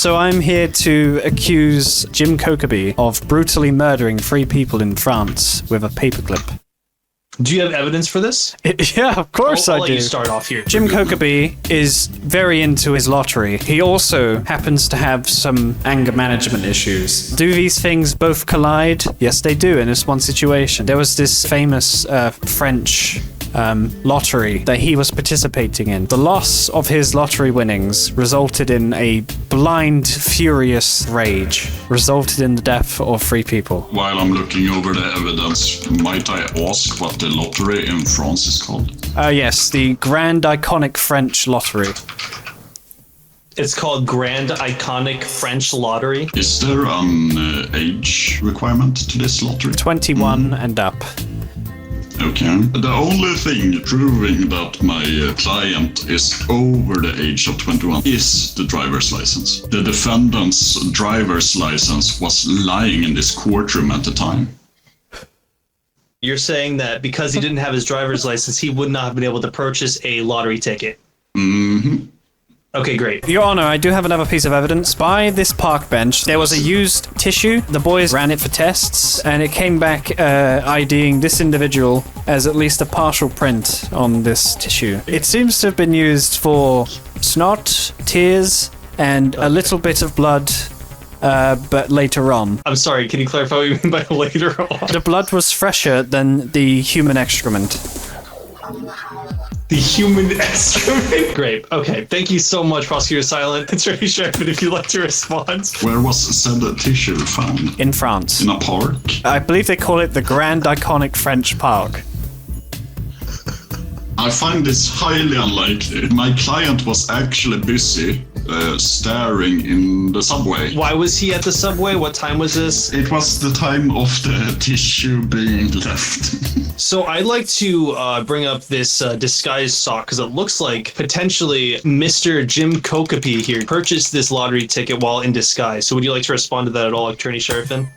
So I'm here to accuse Jim Coca of brutally murdering 3 people in France with a paperclip. Do you have evidence for this? Yeah, of course I do. I'll let you start off here. Jim Coca is very into his lottery. He also happens to have some anger management issues. Do these things both collide? Yes, they do in this one situation. There was this famous French lottery that he was participating in. The loss of his lottery winnings resulted in a blind, furious rage, resulted in the death of 3 people. While I'm looking over the evidence, might I ask what the lottery in France is called? Yes, the Grand Iconic French Lottery. It's called Grand Iconic French Lottery. Is there an age requirement to this lottery? 21 and up. Okay. The only thing proving that my client is over the age of 21 is the driver's license. The defendant's driver's license was lying in this courtroom at the time. You're saying that because he didn't have his driver's license, he would not have been able to purchase a lottery ticket? Mm-hmm. Okay, great. Your Honor, I do have another piece of evidence. By this park bench, there was a used tissue. The boys ran it for tests, and it came back IDing this individual as at least a partial print on this tissue. It seems to have been used for snot, tears, and a little bit of blood, but later on. I'm sorry, can you clarify what you mean by later on? The blood was fresher than the human excrement. The human excrement? Great. Okay. Thank you so much, Prosecutor Silent. Attorney Sheriffen, if you'd like to respond. Where was said tissue found? In France. In a park? I believe they call it the Grand Iconic French Park. I find this highly unlikely. My client was actually busy staring in the subway. Why was he at the subway? What time was this? It was the time of the tissue being left. So I'd like to bring up this disguise sock because it looks like potentially Mr. Jim Coca here purchased this lottery ticket while in disguise. So would you like to respond to that at all, Attorney Sheriffen?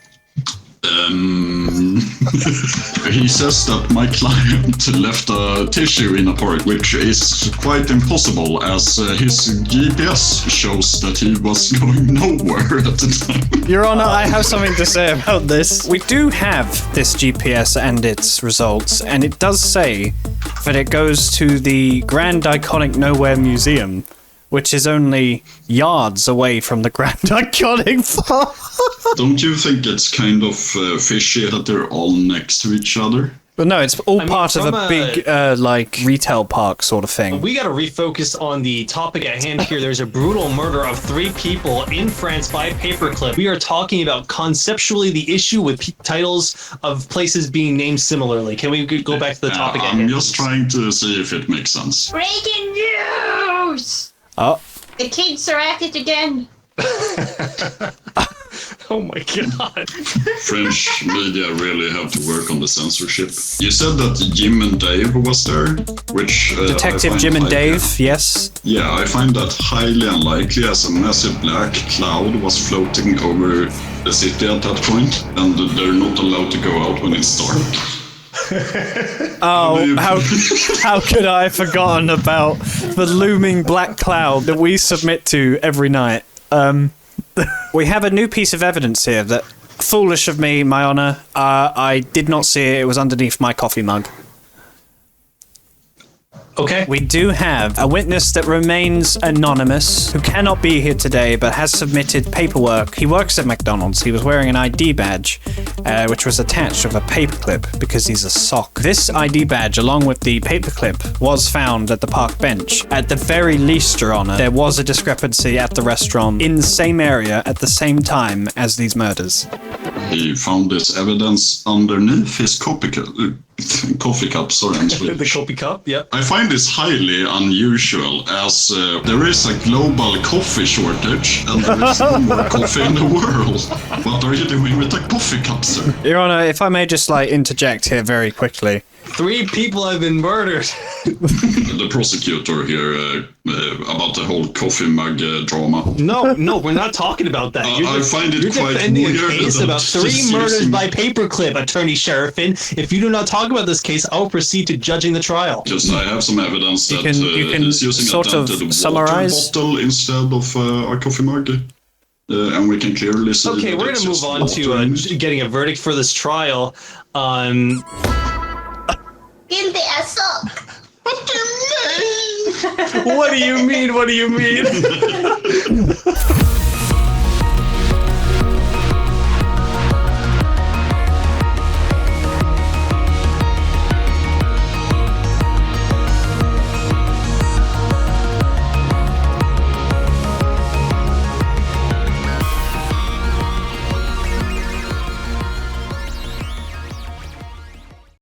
He says that my client left a tissue in a park, which is quite impossible as his GPS shows that he was going nowhere at the time. Your Honor, I have something to say about this. We do have this GPS and its results, and it does say that it goes to the Grand Iconic Nowhere Museum, which is only yards away from the Grand Iconic Park. Don't you think it's kind of fishy that they're all next to each other? But no, it's all part of a big, retail park sort of thing. We got to refocus on the topic at hand here. There's a brutal murder of 3 people in France by paperclip. We are talking about conceptually the issue with titles of places being named similarly. Can we go back to the topic at hand? I'm just trying to see if it makes sense. Breaking news! Oh. The kids are at it again. Oh my god. French media really have to work on the censorship. You said that Jim and Dave was there, which... Detective Jim and Dave, yes. Yeah, I find that highly unlikely as a massive black cloud was floating over the city at that point, and they're not allowed to go out when it's dark. Oh, how could I have forgotten about the looming black cloud that we submit to every night? We have a new piece of evidence here that, foolish of me, my honor, I did not see it. It was underneath my coffee mug. Okay. We do have a witness that remains anonymous, who cannot be here today, but has submitted paperwork. He works at McDonald's. He was wearing an ID badge, which was attached with a paperclip because he's a sock. This ID badge, along with the paperclip, was found at the park bench. At the very least, Your Honor, there was a discrepancy at the restaurant in the same area at the same time as these murders. He found this evidence underneath his coffee cup. Sorry, I'm Swedish. The coffee cup, yep. I find this highly unusual as there is a global coffee shortage and there is no more coffee in the world. What are you doing with a coffee cup, sir? Your Honor, if I may just interject here very quickly. 3 people have been murdered. The prosecutor here about the whole coffee mug drama. No, we're not talking about that. I find it quite defending weird a case about 3 murders by paperclip, Attorney Sheriffen. If you do not talk about this case, I'll proceed to judging the trial. Just I have some evidence that you can he's using sort a of dented water summarize bottle instead of a coffee mug. And we can clearly see. Okay, we're gonna move on to getting a verdict for this trial. Guilty as fuck. What do you mean? What do you mean? What do you mean?